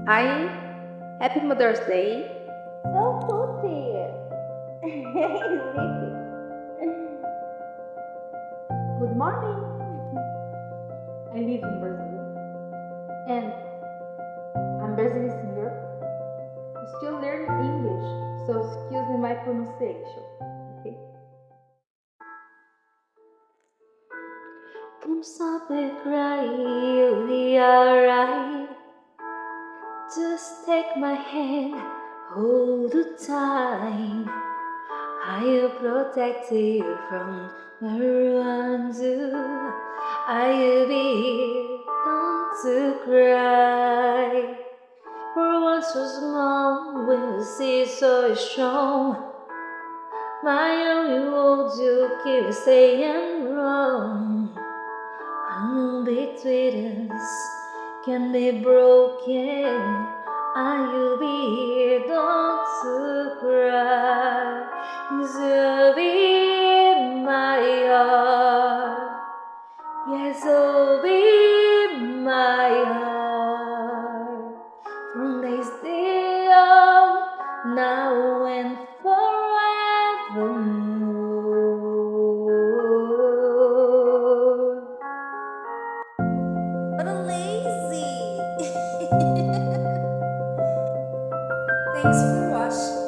Hi, happy Mother's Day. So pretty. Sleepy. Good morning. I live in Brazil and I'm Brazilian singer. Still learning English, so excuse me my pronunciation. Okay. Don't stop it crying, you'll be alright. Just take my hand, hold it tight. I'll protect you from everyone too. I'll be here, don't to cry. For one so small, we'll see so strong. My only hold you keep saying wrong. I'll between us can be broken. I'll be here, don't to cry. You'll be my heart. Yes, you'll be my heart. From this day on, now and forevermore. What a lazy! Thanks for watching.